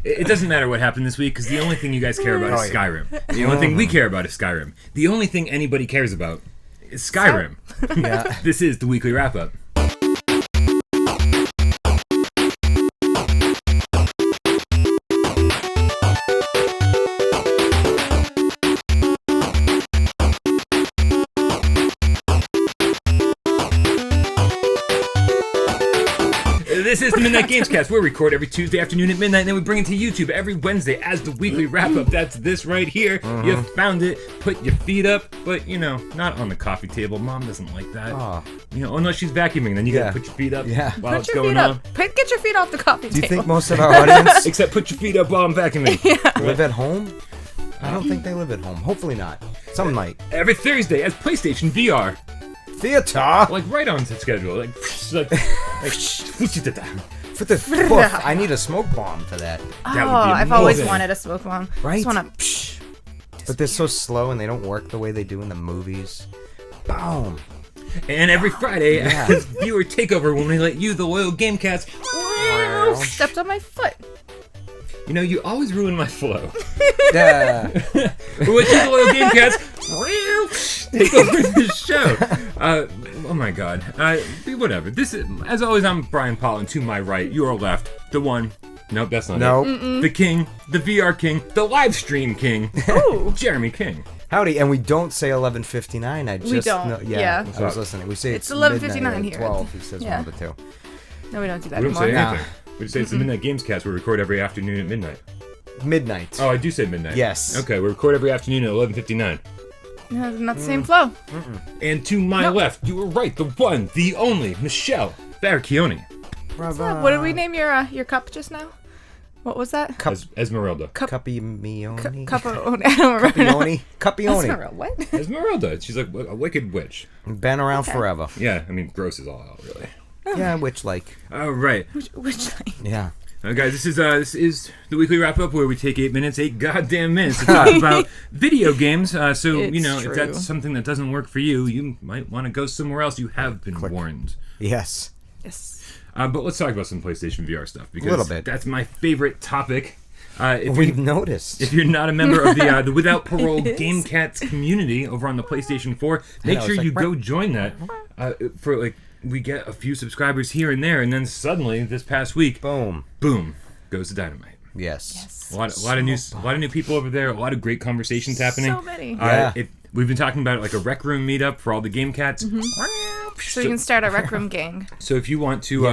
It doesn't matter what happened this week, because the only thing you guys care about is Skyrim. The only thing we care about is Skyrim. The only thing anybody cares about is Skyrim. Yeah. This is the weekly wrap-up. This is the Midnight Gamescast. We record every Tuesday afternoon at midnight, and then we bring it to YouTube every Wednesday as the weekly wrap-up. That's this right here. You found it. Put your feet up, but, not on the coffee table. Mom doesn't like that. Unless she's vacuuming, then you gotta put your feet up while it's going on. Get your feet off the coffee table. Do you think most of our audience... Except put your feet up while I'm vacuuming. live at home? I don't think they live at home. Hopefully not. Some might. Every Thursday as PlayStation VR. Theater! Like right on schedule. For the poof. I need a smoke bomb for that. I've always wanted a smoke bomb. Right? I just want to. But they're so slow and they don't work the way they do in the movies. Boom. And every Friday, as viewer takeover, when we let you, the loyal Gamecast, Stepped on my foot. You always ruin my flow. Yeah. We let you, the loyal Gamecast, take over the show. Oh my God. Whatever. This is, as always, I'm Brian Paul, and to my right, your left, the one. Nope, that's not it. The king, the VR king, the live stream king, Jeremy King. Howdy, and we don't say 11:59. We don't. Yeah. I was listening. We say It's 11:59 here. 12. He says one of the two. No, we don't do that We don't anymore. say anything. We just say it's the Midnight Gamescast. We record every afternoon at midnight. Midnight. Oh, I do say midnight. Yes. Okay, we record every afternoon at 11:59. No, not the same flow. And to my left, you were right, the one, the only, Michelle Baracchioni. What did we name your cup just now? What was that? Esmeralda. Cupione. Cupione. I don't remember. Cupione. Esmeralda. What? Esmeralda. She's like a wicked witch. Been around forever. Yeah, gross is all out, really. Yeah, witch-like. All right. Which Yeah. Guys, this is the weekly wrap-up where we take 8 goddamn minutes, to talk about video games. So, if that's something that doesn't work for you, you might want to go somewhere else. You have been warned. Yes. But let's talk about some PlayStation VR stuff, because a little bit. That's my favorite topic. We've noticed. If you're not a member of the Without Parole Gamecats community over on the PlayStation 4, make sure you go join that. We get a few subscribers here and there, and then suddenly this past week, boom, goes the dynamite. Yes. A lot of new people over there. A lot of great conversations happening. So many. We've been talking about it like a rec room meetup for all the game cats. So you can start a rec room gang. So if you want to,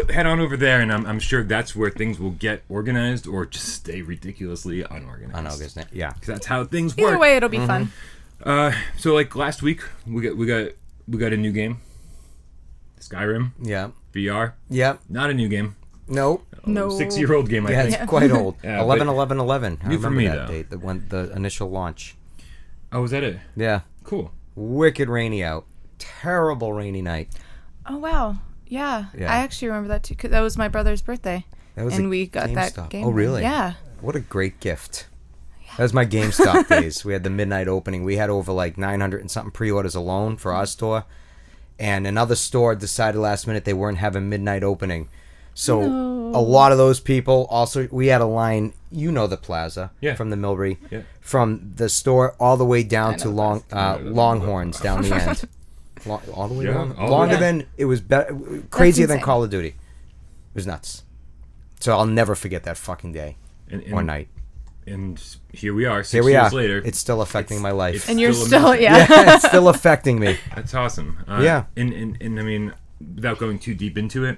head on over there, and I'm sure that's where things will get organized or just stay ridiculously unorganized. Yeah, because that's how things work. Either way, it'll be fun. So like last week, we got a new game. Skyrim. Yeah. VR. Yeah. Not a new game. No. 6-year-old game, I think. Yeah, it's quite old. Yeah, 11/11/11. I new for remember me, that though. date, the initial launch. Oh, was that it? Yeah. Cool. Wicked rainy out. Terrible rainy night. Oh, wow. Yeah. I actually remember that, too, because that was my brother's birthday. And we got GameStop. that game. Oh, really? Yeah. What a great gift. That was my GameStop days. We had the midnight opening. We had over like 900 and something pre-orders alone for our store. And another store decided last minute they weren't having midnight opening. So a lot of those people also, we had a line, the plaza from the Millbury, from the store all the way down to Longhorns down the end. All the way down? Longer than, it was crazier than Call of Duty. It was nuts. So I'll never forget that fucking day or night. And here we are, 6 years later. It's still affecting my life. And you're still, it's still affecting me. That's awesome. Yeah. And I mean, without going too deep into it,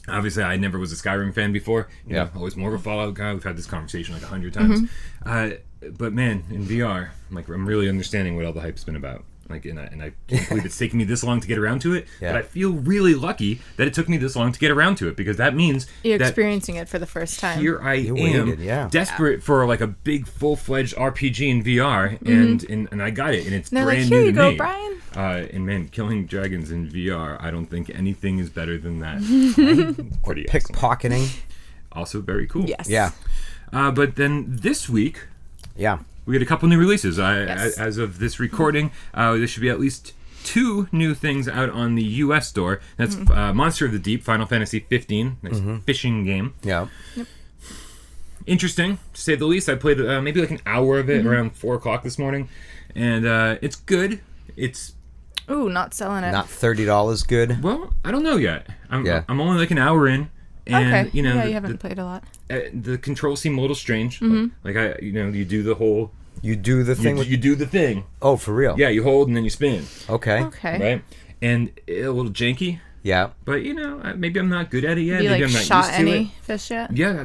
obviously I never was a Skyrim fan before. You know, always more of a Fallout guy. We've had this conversation like 100 times. But man, in VR, I'm really understanding what all the hype's been about. And I can't believe it's taken me this long to get around to it. But I feel really lucky that it took me this long to get around to it, because that means you're experiencing it for the first time. Here I am, desperate for like a big full-fledged RPG in VR, and I got it, and it's brand new to me. Here you go, Brian. And man, killing dragons in VR, I don't think anything is better than that. Pretty pickpocketing, also very cool. Yes. Yeah. But then this week, we get a couple new releases. As of this recording, there should be at least 2 new things out on the U.S. store. That's Monster of the Deep, Final Fantasy 15, nice fishing game. Yeah. interesting, to say the least. I played maybe like an hour of it around 4 o'clock this morning, and it's good. It's not selling it. Not $30 good. well, I don't know yet. I'm only like an hour in, and okay. you know, you haven't played a lot. The controls seem a little strange. Like you do the whole. You do the thing. You do the thing. Oh, for real? Yeah, you hold and then you spin. Okay. Right, and a little janky. Yeah. But maybe I'm not good at it yet. Have you maybe I'm not shot used to any it. fish yet? Yeah,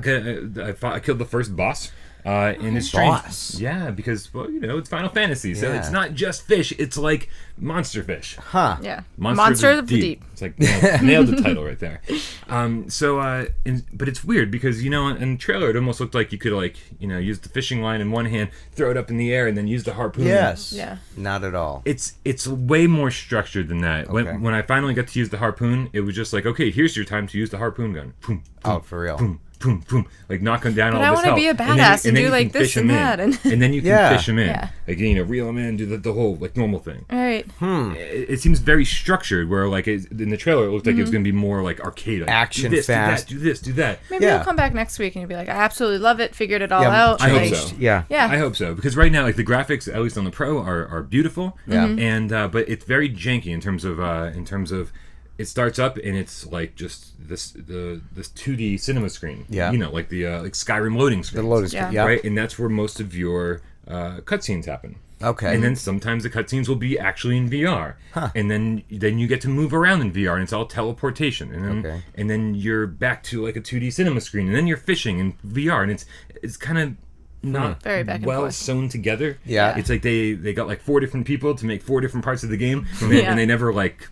I killed the first boss. And it's strange. Boss. Yeah, because it's Final Fantasy, so Yeah. it's not just fish. It's like monster fish. Huh. Yeah. Monster of the Deep. It's like nailed the title right there. But it's weird because in the trailer it almost looked like you could use the fishing line in one hand, throw it up in the air, and then use the harpoon. Yes. Yeah. Not at all. It's way more structured than that. Okay. When I finally got to use the harpoon, it was just like, okay, here's your time to use the harpoon gun. Boom, boom, For real. boom, boom, boom, like knocking down But all I this wanna health. be a badass and then do you like can this fish and 'em that, in. and then you can Yeah. fish them in. Yeah. Like reel them in, do the whole like normal thing. All right. It seems very structured. Where like in the trailer, it looked like it was going to be more like arcade, like, Action, do this, fast. do this, do that. Maybe Yeah. you'll come back next week and you'll be like, I absolutely love it. Figured it all Yeah, out. I hope like, so. Yeah. Yeah. I hope so, because right now, like the graphics, at least on the Pro, are beautiful. Yeah. And but it's very janky in terms of it starts up and it's like just this 2D cinema screen. Yeah. Like the like Skyrim loading screen. The loading Yeah. screen. Yeah. Right, and that's where most of your cutscenes happen. Okay. And then sometimes the cutscenes will be actually in VR, and then you get to move around in VR, and it's all teleportation, and then you're back to like a 2D cinema screen, and then you're fishing in VR, and it's kind of not Very back and well forth. sewn together. Yeah. It's like they got like 4 different people to make 4 different parts of the game, and they never like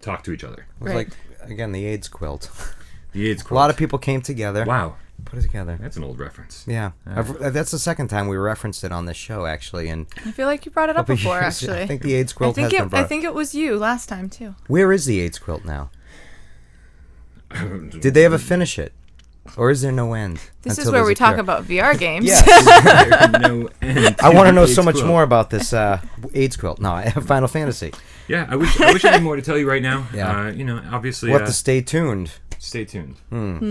talk to each other. It was like, again, the AIDS quilt. The AIDS A quilt. lot of people came together. Wow, Put it together. that's an old reference. Yeah. That's the second time we referenced it on this show, actually. And I feel like you brought it up before, actually. I think the AIDS quilt has been brought I think it was you last time, too. Where is the AIDS quilt now? Did they ever finish it? Or is there no end? This is until where there's we a talk cure? about VR games. Yes. There's no end I to want to know AIDS so much quilt. more about this AIDS quilt. No, I have Final Fantasy. Yeah, I wish I had more to tell you right now. Yeah. Obviously. We'll have to stay tuned. Stay tuned.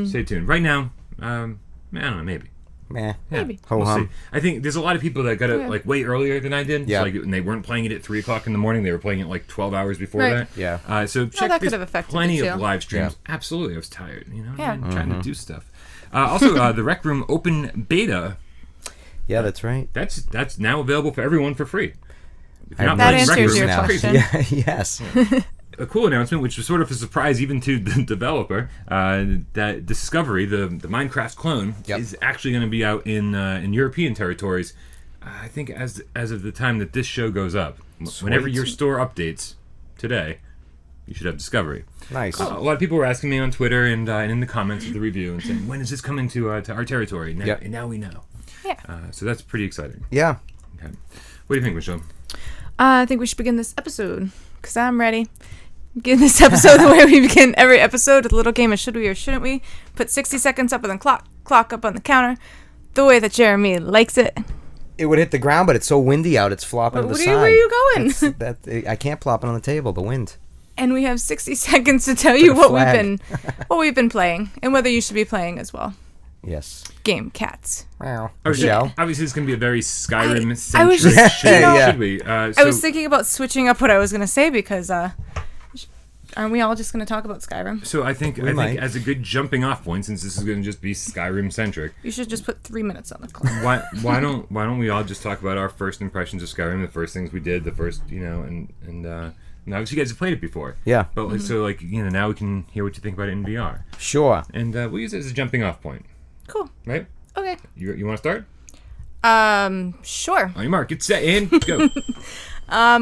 Stay tuned. Right now, I don't know, maybe. Meh. Maybe. Ho We'll hum. see. I think there's a lot of people that got it like way earlier than I did. Yeah. So, and they weren't playing it at 3 o'clock in the morning. They were playing it like 12 hours before Right. that. Yeah. So check. that could there's have affected plenty it, of too. live streams. Yeah. Absolutely, I was tired. Yeah. I'm trying to do stuff. Also, the Rec Room Open Beta. Yeah, that's right. That's now available for everyone for free. If you're not That playing Rec answers Room, your it's question. crazy. Yeah, yes. A cool announcement, which was sort of a surprise even to the developer, that Discovery, the Minecraft clone, is actually going to be out in European territories. I think as of the time that this show goes up, whenever your store updates today, you should have Discovery. Nice. A lot of people were asking me on Twitter and in the comments of the review and saying, when is this coming to our territory? And now we know. Yeah. So that's pretty exciting. Yeah. Okay. What do you think, Michelle? I think we should begin this episode, because I'm ready. Begin this episode the way we begin every episode with a little game of should we or shouldn't we. Put 60 seconds up on the clock up on the counter, the way that Jeremy likes it. It would hit the ground, but it's so windy out, it's flopping to the side. Where are you going? I can't plop it on the table, the wind. And we have 60 seconds to tell you a what flag. we've been playing, and whether you should be playing as well. Yes. Game Cats. Wow. Obviously, it's going to be a very I Skyrim-centric was just- should we? I was thinking about switching up what I was going to say because aren't we all just going to talk about Skyrim? So I think might. as a good jumping off point, since this is going to just be Skyrim-centric, You should just put 3 minutes on the clock. why don't we all just talk about our first impressions of Skyrim, the first things we did, the first and obviously you guys have played it before. Yeah. But so now we can hear what you think about it in VR, Sure. and we'll use it as a jumping off point, Cool. right? Okay. You want to start? Sure. On your mark, get set, and go.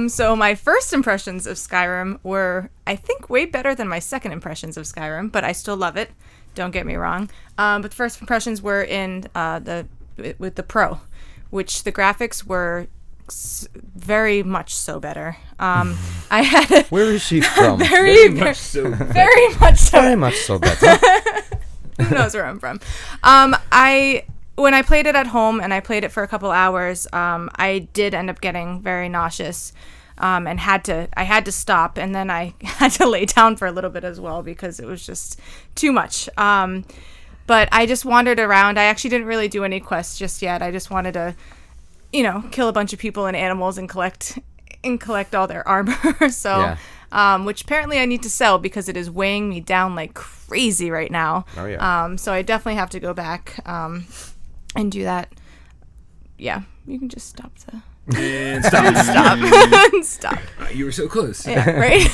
So my first impressions of Skyrim were, I think, way better than my second impressions of Skyrim, but I still love it. Don't get me wrong. But the first impressions were with the Pro, which the graphics were very much so better. I had Where is she from? very much so. very much so. Very much so better. Who knows where I'm from? When I played it at home and I played it for a couple hours, I did end up getting very nauseous, and I had to stop, and then I had to lay down for a little bit as well because it was just too much. But I just wandered around. I actually didn't really do any quests just yet. I just wanted to, kill a bunch of people and animals and collect all their armor. So, which apparently I need to sell because it is weighing me down like crazy right now. Oh yeah. So I definitely have to go back and do that. Yeah, you can just stop the. And stop. Stop. You were so close. Yeah, right.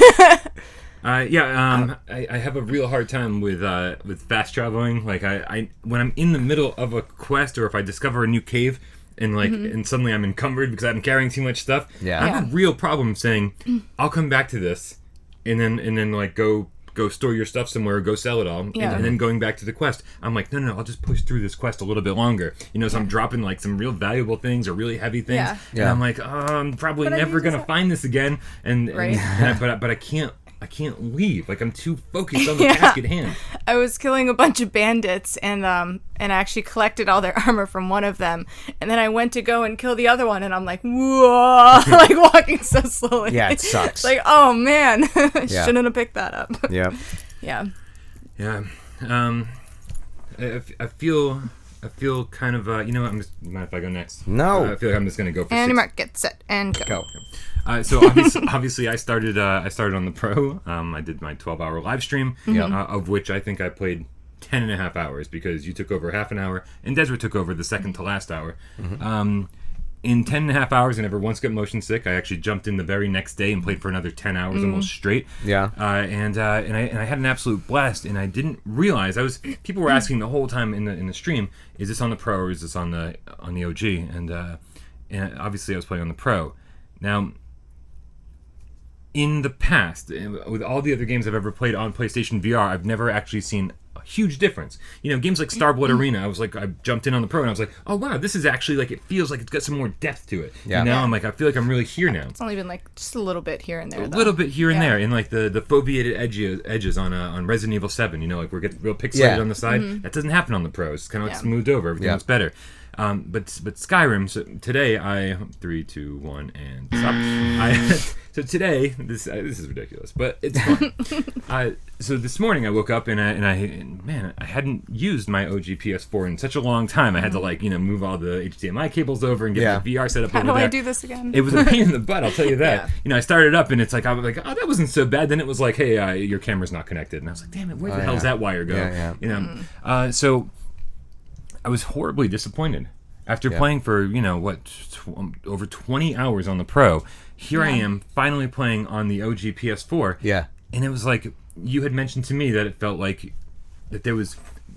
I have a real hard time with fast traveling. Like I when I'm in the middle of a quest, or if I discover a new cave and and suddenly I'm encumbered because I'm carrying too much stuff. Yeah. I have a real problem saying I'll come back to this and then like go store your stuff somewhere or go sell it all and then going back to the quest. I'm like, no, I'll just push through this quest a little bit longer. So I'm dropping like some real valuable things or really heavy things. And I'm like, I'm probably never gonna find this again. But I can't leave. Like, I'm too focused on the task at hand. I was killing a bunch of bandits and I actually collected all their armor from one of them. And then I went to go and kill the other one and I'm like, whoa, like walking so slowly. Yeah, it sucks. Like, oh man, I shouldn't have picked that up. Yeah. Yeah. Yeah. I feel kind of, I'm just, mind if I go next? No. I feel like I'm just going to go for And mark, get set, and go. So obviously I started on the Pro. I did my 12-hour live stream, of which I think I played 10 and a half hours because you took over half an hour and Desiree took over the second to last hour. In 10 and a half hours, I never once got motion sick. I actually jumped in the very next day and played for another 10 hours almost straight. Yeah. And I had an absolute blast, and I didn't realize people were asking the whole time in the stream, is this on the Pro or is this on the OG? And obviously I was playing on the Pro. Now, in the past, with all the other games I've ever played on PlayStation VR, I've never actually seen a huge difference. Games like Starblood Arena, I jumped in on the Pro and I was like, oh wow, this is actually like, it feels like it's got some more depth to it. Yeah. And now I'm like, I feel like I'm really here now. It's only been like just a little bit here and there. A little bit here and there, and like the foveated edges on Resident Evil 7. Like we're getting real pixelated on the side. That doesn't happen on the Pro. It's kind of like smoothed over. Everything looks better. But Skyrim. So today 3, 2, 1, and stop. So today this is ridiculous, but it's fun. So this morning I woke up and I hadn't used my OG PS4 in such a long time. I had to move all the HDMI cables over and get my VR set up. How do I do this again? It was a pain in the butt, I'll tell you that. I started up and it's like I was like, oh, that wasn't so bad. Then it was like, hey, your camera's not connected, and I was like, damn it, where the hell's that wire go? So I was horribly disappointed after playing for over 20 hours on the Pro. Here I am finally playing on the OG PS4. Yeah. And it was like you had mentioned to me that it felt like that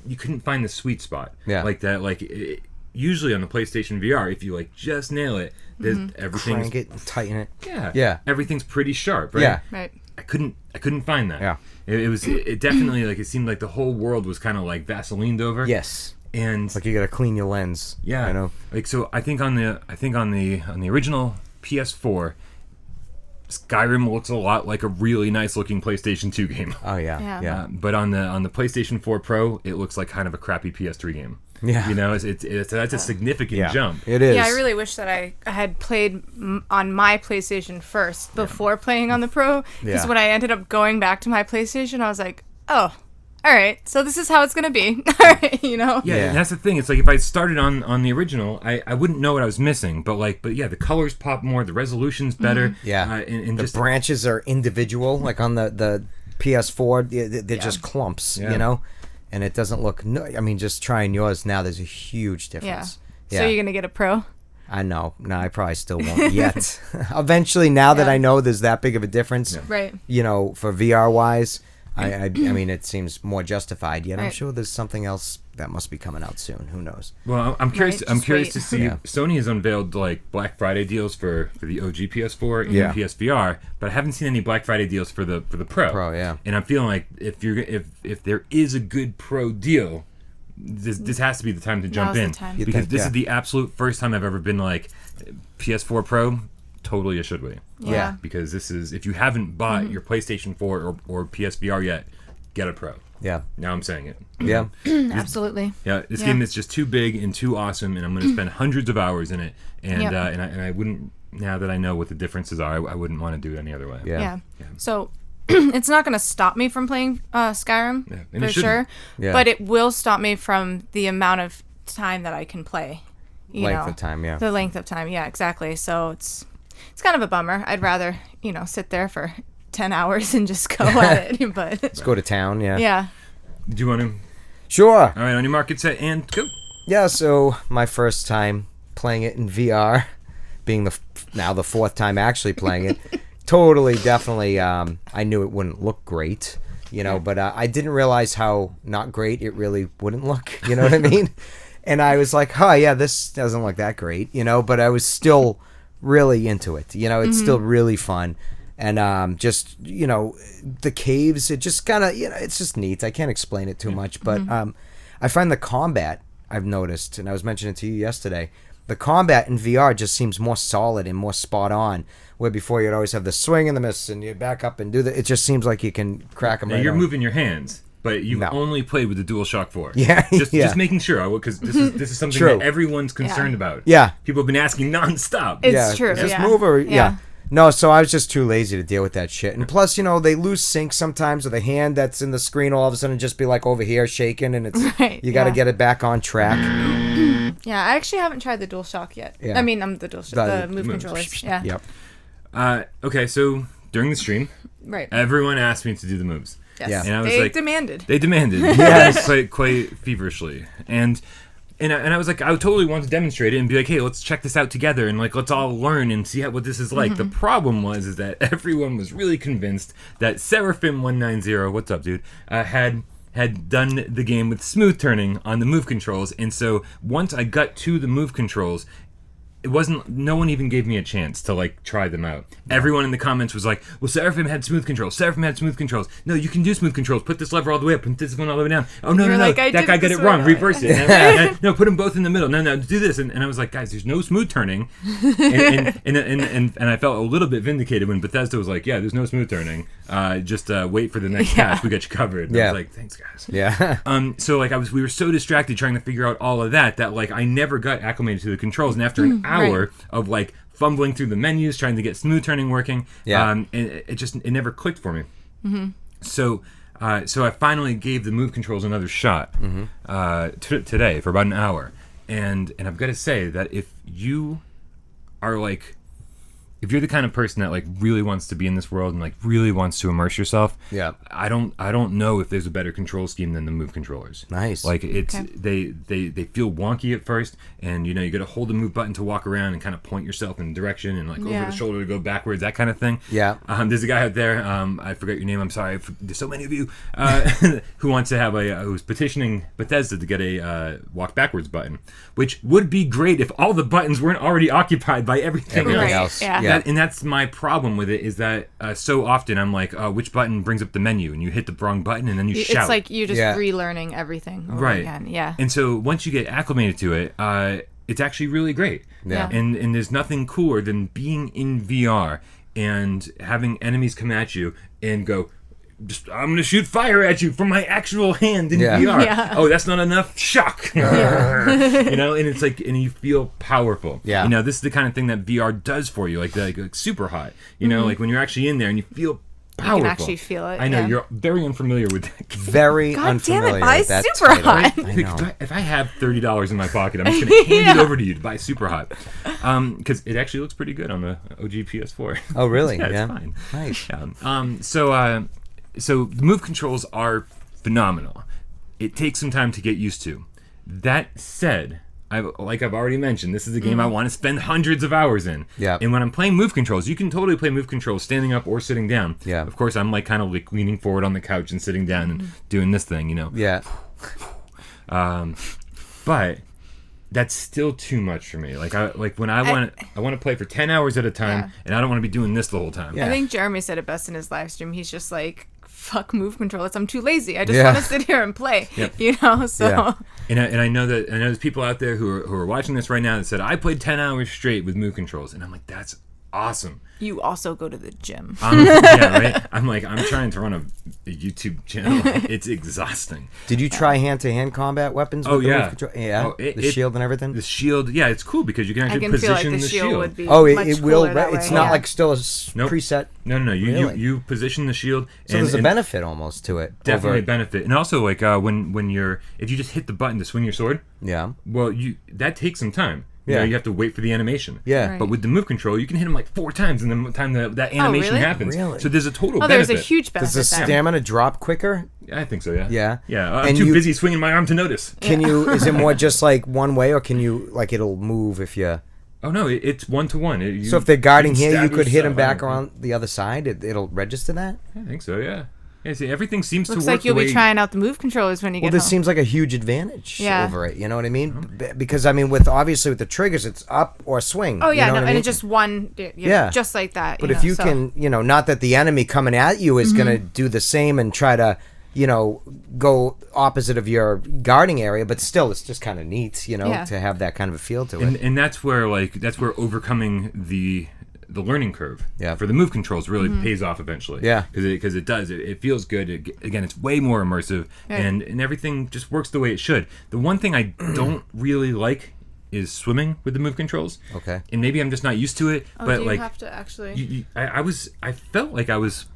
you couldn't find the sweet spot. Yeah. Like that, usually on the PlayStation VR, if you just nail it, there's everything. Crank it, tighten it. Yeah. Yeah. Everything's pretty sharp, right? Yeah. Right. I couldn't find that. Yeah. It definitely it seemed like the whole world was kind of like Vaselined over. Yes. And like you gotta clean your lens. Yeah. I know. So I think on the original PS4, Skyrim looks a lot like a really nice looking PlayStation 2 game. Oh yeah. But on the PlayStation 4 Pro, it looks like kind of a crappy PS3 game. Yeah. That's a significant jump. It is. Yeah, I really wish that I had played on my PlayStation first before playing on the Pro. Because when I ended up going back to my PlayStation, I was like, oh, all right, so this is how it's gonna be. All right, Yeah, and that's the thing. It's like if I started on the original, I wouldn't know what I was missing. But the colors pop more, the resolution's better. Yeah, and the just branches are individual. Like on the PS4, they're just clumps. And it doesn't look. Just trying yours now, there's a huge difference. Yeah. So you're gonna get a Pro? I know. No, I probably still won't yet. Eventually, now that I know there's that big of a difference, right? For VR wise. I mean, it seems more justified. Yet I'm sure there's something else that must be coming out soon. Who knows? Well, I'm curious. Right, I'm curious to see. Yeah. Sony has unveiled Black Friday deals for the OG PS4 and PSVR, but I haven't seen any Black Friday deals for the Pro. Pro, yeah. And I'm feeling like if there is a good Pro deal, this has to be the time to jump in because this is the absolute first time I've ever been like PS4 Pro. Totally a should we. Yeah. Because this is, if you haven't bought your PlayStation 4 or PSVR yet, get a Pro. Yeah. Now I'm saying it. Yeah. Absolutely. Yeah. This game is just too big and too awesome, and I'm going to spend hundreds of hours in it. And and I wouldn't, now that I know what the differences are, I wouldn't want to do it any other way. Yeah. So it's not going to stop me from playing Skyrim and for sure, Yeah. but it will stop me from the amount of time that I can play. Length of time, yeah. The length of time, yeah, exactly. So it's kind of a bummer. I'd rather, sit there for 10 hours and just go at it. But Let's go to town, yeah. yeah. Do you want to? Sure. All right, on your market set and go. Yeah, so my first time playing it in VR, being now the fourth time actually playing it, definitely, I knew it wouldn't look great, but I didn't realize how not great it really wouldn't look, you know what I mean? And I was like, oh, yeah, this doesn't look that great, but I was still really into it. It's still really fun. And just, the caves, it just kind of, it's just neat. I can't explain it too much. But I find the combat, I've noticed, and I was mentioning to you yesterday, the combat in VR just seems more solid and more spot on. Where before you'd always have the swing and the miss, and you back up and do that. It just seems like you can crack them Now right you're on. moving your hands. But you've only played with the DualShock 4. Yeah, just making sure, because this is something True. that everyone's concerned about. Yeah. People have been asking nonstop. It's true. Just yeah. move or Yeah. No, so I was just too lazy to deal with that shit. And plus, they lose sync sometimes with a hand that's in the screen all of a sudden just be like over here shaking, and it's Right, you got to yeah. get it back on track. Yeah, I actually haven't tried the DualShock yet. Yeah. I mean, the DualShock, the Move Move. controllers. Yeah. Yep. Okay, so during the stream, Right. everyone asked me to do the moves. Yes. Yeah. And I was They like, demanded. They demanded, yes, quite feverishly, and I was like, I would totally want to demonstrate it and be like, hey, let's check this out together and let's all learn and see what this is like. The problem is that everyone was really convinced that Seraphim190, what's up, dude, had done the game with smooth turning on the move controls, and so once I got to the move controls, no one even gave me a chance to try them out. Everyone in the comments was like, well, Seraphim had smooth controls. No, you can do smooth controls. Put this lever all the way up, put this one all the way down. Oh, no, You're like, I that did guy it got this it wrong. way. Reverse it. No, put them both in the middle. No, do this. And I was like, guys, there's no smooth turning. And I felt a little bit vindicated when Bethesda was like, yeah, there's no smooth turning. Just wait for the next patch. We got you covered. And I was like, thanks, guys. Yeah. So we were so distracted trying to figure out all of that I never got acclimated to the controls. And after an hour of fumbling through the menus, trying to get smooth turning working, and it never clicked for me. So I finally gave the move controls another shot today for about an hour, and I've got to say that if you are if you're the kind of person that really wants to be in this world and really wants to immerse yourself, I don't know if there's a better control scheme than the move controllers. Nice. It's they feel wonky at first, and you got to hold the move button to walk around and kind of point yourself in a direction and over the shoulder to go backwards, that kind of thing. Yeah. There's a guy out there, I forget your name, I'm sorry, there's so many of you, who wants to have who's petitioning Bethesda to get a walk backwards button, which would be great if all the buttons weren't already occupied by everything else. Yeah. And that's my problem with it, is that so often I'm like, which button brings up the menu? And you hit the wrong button and then you shout. It's like you're just relearning everything over again. Yeah. And so once you get acclimated to it, it's actually really great. Yeah. And there's nothing cooler than being in VR and having enemies come at you and go, I'm going to shoot fire at you from my actual hand in VR. Yeah. Oh, that's not enough? Shock. And it's and you feel powerful. Yeah. This is the kind of thing that VR does for you, like super hot. When you're actually in there and you feel powerful. You can actually feel it. I know, yeah. you're very unmilliar with that. Very God unfamiliar damn it, buy with that Super title. Hot. I know. If I have $30 in my pocket, I'm just going to hand it over to you to buy Super Hot. Because it actually looks pretty good on the OG PS4. Oh, really? Yeah, Yeah. it's fine. Nice. Yeah. So the move controls are phenomenal. It takes some time to get used to. That said, I've already mentioned, this is a game I want to spend hundreds of hours in. Yeah. And when I'm playing move controls, you can totally play move controls standing up or sitting down. Yeah. Of course, I'm kind of leaning forward on the couch and sitting down and doing this thing, Yeah. But that's still too much for me. When I want to play for 10 hours at a time, and I don't want to be doing this the whole time. Yeah. I think Jeremy said it best in his live stream. He's just like, fuck move controllers. I'm too lazy. I just Yeah. want to sit here and play. Yep. So Yeah. And I know there's people out there who are watching this right now that said, I played 10 hours straight with move controls, and I'm like, that's awesome. You also go to the gym. Yeah, right. I'm trying to run a YouTube channel. It's exhausting. Did you try hand-to-hand combat weapons? Oh with the yeah, move control? Yeah. The shield and everything. The shield, yeah, it's cool because you can I actually can position feel like the shield would be much it will. cooler that It's way. not Yeah. like still a Nope. preset. No. Really? You position the shield. So there's a benefit almost to it. Definitely a over, benefit, and also like when you're if you just hit the button to swing your sword, yeah. well that takes some time. You Yeah. know, you have to wait for the animation. Yeah. Right. But with the move control, you can hit them like 4 times in the time that animation really? happens. Really? So there's a total Oh, benefit. there's a huge benefit Does the there. stamina drop quicker? I think so, yeah. Yeah. Yeah. I'm And too you- busy swinging my arm to notice. Can you? Is it more just like one way, or can you like it'll move if you? Oh no, it's 1-to-1. So if they're guarding can here, you stab could hit them yourself. back around the other side. It'll register that. I think so, yeah. Yeah, see, everything seems Looks to work like you'll the be way... trying out the move controllers when you Well, get this home. seems like a huge advantage Yeah. over it. You know what I mean? Because I mean, with the triggers, it's up or swing. Oh yeah, you know what I and mean? it's just one. Yeah. Just like that. But if you can, not that the enemy coming at you is going to do the same and try to, go opposite of your guarding area, but still, it's just kind of neat, Yeah. to have that kind of a feel to it. And that's where overcoming the learning curve for the move controls really pays off eventually. Yeah. Because it does. It feels good. Again, it's way more immersive, Right. and everything just works the way it should. The one thing I don't really like is swimming with the move controls. Okay. And maybe I'm just not used to it, Oh, but do you like have to actually? I felt like I was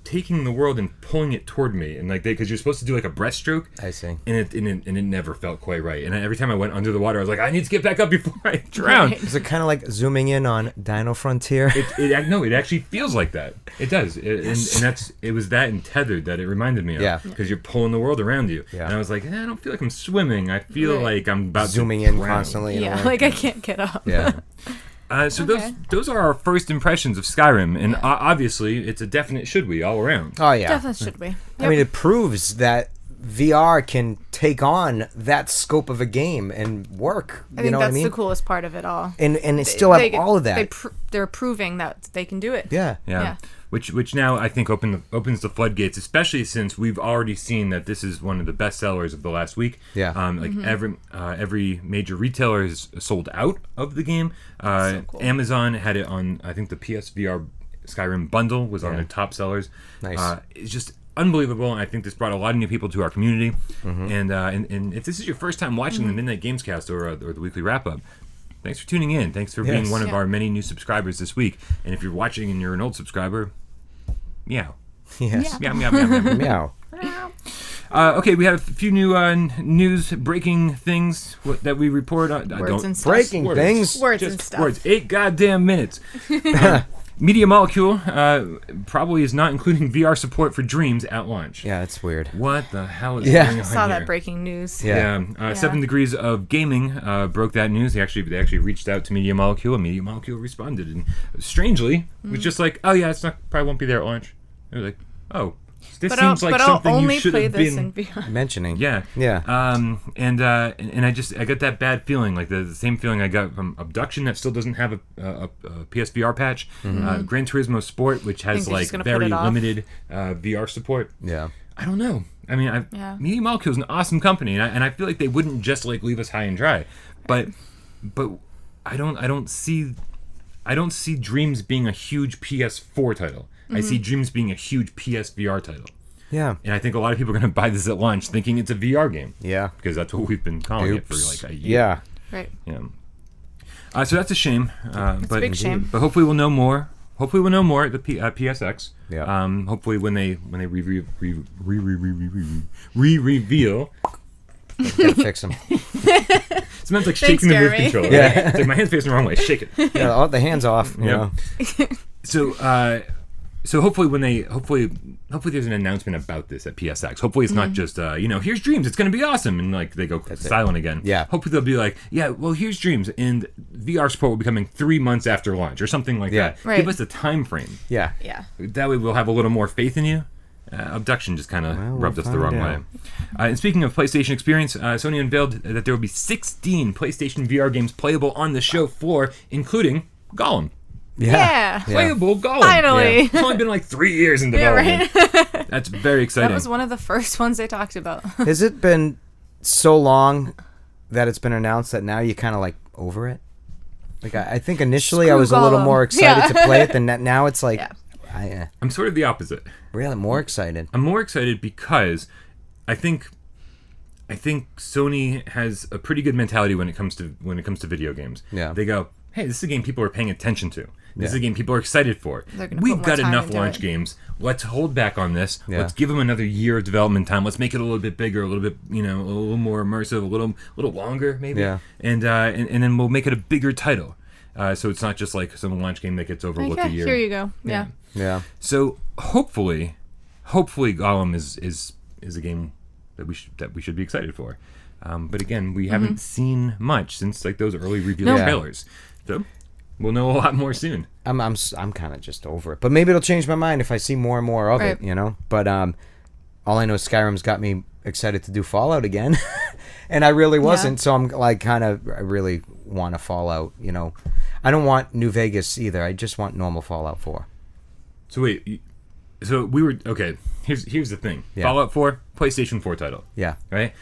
taking the world and pulling it toward me, and because you're supposed to do like a breaststroke. I see. And it never felt quite right. And every time I went under the water, I was like, I need to get back up before I drown. Right. Is it kind of like zooming in on Dino Frontier? It actually feels like that. It does. It was that and tethered that it reminded me of. Yeah. Because you're pulling the world around you. Yeah. And I was like, I don't feel like I'm swimming. I feel Right. like I'm about Zooming to in drown. constantly. Yeah, a way. like I can't get up. Yeah. So Okay. those are our first impressions of Skyrim, and obviously it's a definite should we all around. Oh yeah. Definitely should we. I mean, it proves that VR can take on that scope of a game and work. I You think know that's what I mean? the coolest part of it all. And it still have all of that. They're proving that they can do it. Yeah. Yeah. Which now I think opens the floodgates, especially since we've already seen that this is one of the best sellers of the last week. Yeah. Every major retailer is sold out of the game. So cool. Amazon had it on, I think the PSVR Skyrim bundle was on their top sellers. Nice. It's just unbelievable, and I think this brought a lot of new people to our community. And if this is your first time watching the Midnight Gamescast or the weekly wrap up, thanks for tuning in. Thanks for being Yes. one of Yeah. our many new subscribers this week. And if you're watching and you're an old subscriber, meow. Yes. Meow, meow, meow, meow. Meow. Okay, we have a few new news breaking things that we report on. Words and stuff. Breaking Words. things. Words Just and stuff. words. 8 goddamn minutes. Media Molecule probably is not including VR support for Dreams at launch. Yeah, it's weird. What the hell is Yeah. going I on saw here? that breaking news. Yeah. Yeah. 7 Degrees of Gaming broke that news. They actually reached out to Media Molecule, and Media Molecule responded, and strangely was just like, "Oh yeah, probably won't be there at launch." They were like, "Oh, this But seems like I'll something only you should play have this been." in VR. Mentioning. Yeah, Yeah. and I got that bad feeling, like the same feeling I got from Abduction that still doesn't have a PSVR patch. Gran Turismo Sport, which has Think they're like just gonna put very it off? limited VR support. Yeah. I don't know. I mean, Yeah. Media Molecule is an awesome company, and I feel like they wouldn't just like leave us high and dry. But I don't see Dreams being a huge PS4 title. I see Dreams being a huge PSVR title. Yeah. And I think a lot of people are going to buy this at launch thinking it's a VR game. Yeah. Because that's what we've been calling it for Oops. like a year. Yeah. Right. Yeah. So that's a shame. It's but, a big shame. But hopefully we'll know more. Hopefully we'll know more at the PSX. Yeah. Hopefully when they re-reveal. Gotta fix them. Sometimes like Thanks, shaking the move Jeremy. controller. Yeah. Right? It's like my hand's facing the wrong way. Shake it. Yeah, the hands off. You Yeah. know. So hopefully there's an announcement about this at PSX. Hopefully it's not just here's Dreams, it's gonna be awesome, and like they go silent again. Yeah. Hopefully they'll be like, yeah, well here's Dreams, and VR support will be coming 3 months after launch or something like Yeah. that. Right. Give us a time frame. Yeah. Yeah. That way we'll have a little more faith in you. Abduction just kind of rubbed us the wrong way. find And speaking of PlayStation experience, Sony unveiled that there will be 16 PlayStation VR games playable on the show floor, including Gollum. Yeah. Playable Gollum. Finally. It's only been like 3 years in Yeah, development. right. That's very exciting. That was one of the first ones they talked about. Has it been so long that it's been announced that now you're kind of like over it? Like I think initially I Screw was a little Gollum. more excited Yeah. to play it than now. It's like, Yeah. I'm sort of the opposite. Really more excited. I'm more excited because I think Sony has a pretty good mentality when it comes to video games. Yeah. They go, hey, this is a game people are paying attention to. This is Yeah. a game people are excited for. They're gonna We've put more got time enough into launch it. games. Let's hold back on this. Yeah. Let's give them another year of development time. Let's make it a little bit bigger, a little bit, a little more immersive, a little longer maybe. Yeah. And then we'll make it a bigger title. So it's not just like some launch game that gets overlooked a year. Here you go. Yeah. Yeah. So hopefully Gollum is a game that we should be excited for. But again, we haven't seen much since like those early reveal trailers. So we'll know a lot more soon. I'm kind of just over it, but maybe it'll change my mind if I see more and more of it. But all I know is Skyrim's got me excited to do Fallout again, and I really wasn't. So I'm like I really want a Fallout. I don't want New Vegas either. I just want normal Fallout 4. So wait, so we were okay. Here's the thing. Yeah. Fallout 4, PlayStation 4 title. Yeah. Right.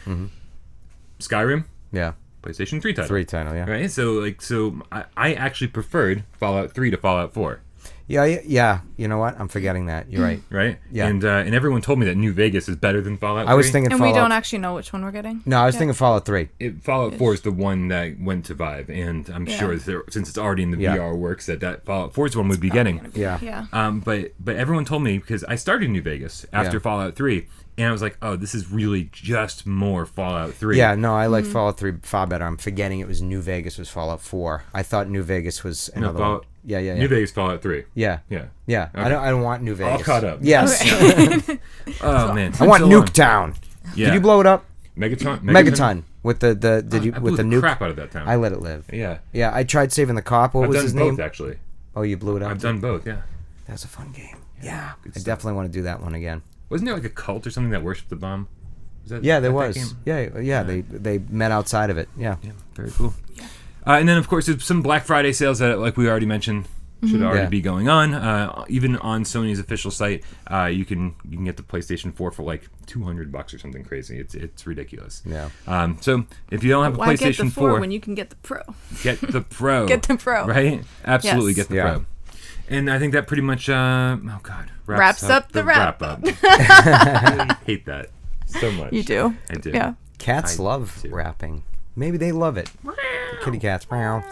Skyrim, Yeah. PlayStation 3 title. 3 title. Yeah. Right. So I actually preferred Fallout 3 to Fallout 4. Yeah. You know what? I'm forgetting that. You're right. Right. Yeah. And everyone told me that New Vegas is better than Fallout 3. I was thinking And Fallout. we don't actually know which one we're getting. No, I was thinking Fallout 3. Fallout 4 is the one that went to Vive, and I'm sure since it's already in the Yeah. VR works that Fallout 4 is the one we'd be getting. Yeah. Yeah. But everyone told me, because I started New Vegas after Yeah. Fallout 3, and I was like, oh, this is really just more Fallout 3. Yeah, no, I like Fallout 3 far better. I'm forgetting it was New Vegas was Fallout 4. I thought New Vegas was No, another one. Fallout, Yeah. New Vegas Fallout 3. Yeah. Yeah. Yeah. Okay. I don't want New Vegas. All caught up. Yes. Oh, man. I want So long. Nuketown. Yeah. Did you blow it up? Megaton? With the did you I blew with the the nuke? crap out of that town. I let it live. Yeah. Yeah, I tried saving the cop. What I've was done his both, name? actually. Oh, you blew it up. I've done both, yeah. That was a fun game. Yeah, good I stuff. definitely want to do that one again. Wasn't there like a cult or something that worshipped the bomb? Was that, Yeah, there that was. game? Yeah. They met outside of it. Yeah. Yeah, very cool. And then, of course, there's some Black Friday sales that, like we already mentioned, should already Yeah. be going on. Even on Sony's official site, you can get the PlayStation 4 for like $200 or something crazy. It's ridiculous. Yeah. So if you don't have a Why get PlayStation the 4 4, when you can get the Pro? get the Pro. Get the Pro. Right? Absolutely, Yes. get the Yeah. Pro. And I think that pretty much, Wraps up the wrap up. I really hate that so much. You do. I do. Yeah. Cats I love do. rapping. Maybe they love it. Kitty cats. Meow.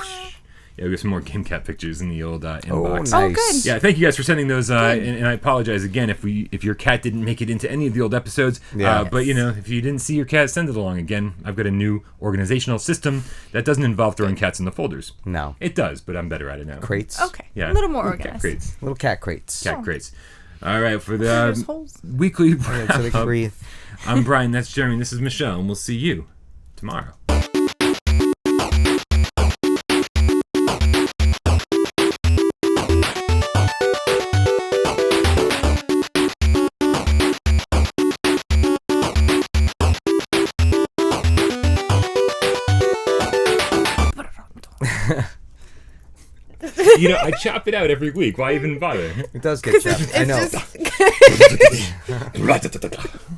Yeah, we got some more Game Cat pictures in the old Oh, inbox. nice. Oh, good. Yeah, thank you guys for sending those, and I apologize again if your cat didn't make it into any of the old episodes. Yeah. But if you didn't see your cat, send it along again. I've got a new organizational system that doesn't involve throwing cats in the folders. No. It does, but I'm better at it now. Crates. Okay. Yeah, A little more Cat organized. crates. Little cat crates. Cat crates. All right, for There's the holes. weekly Yeah, so they can wrap-up, breathe. I'm Brian. That's Jeremy. This is Michelle, and we'll see you tomorrow. I chop it out every week. Why even bother? It does get chopped. I know. Just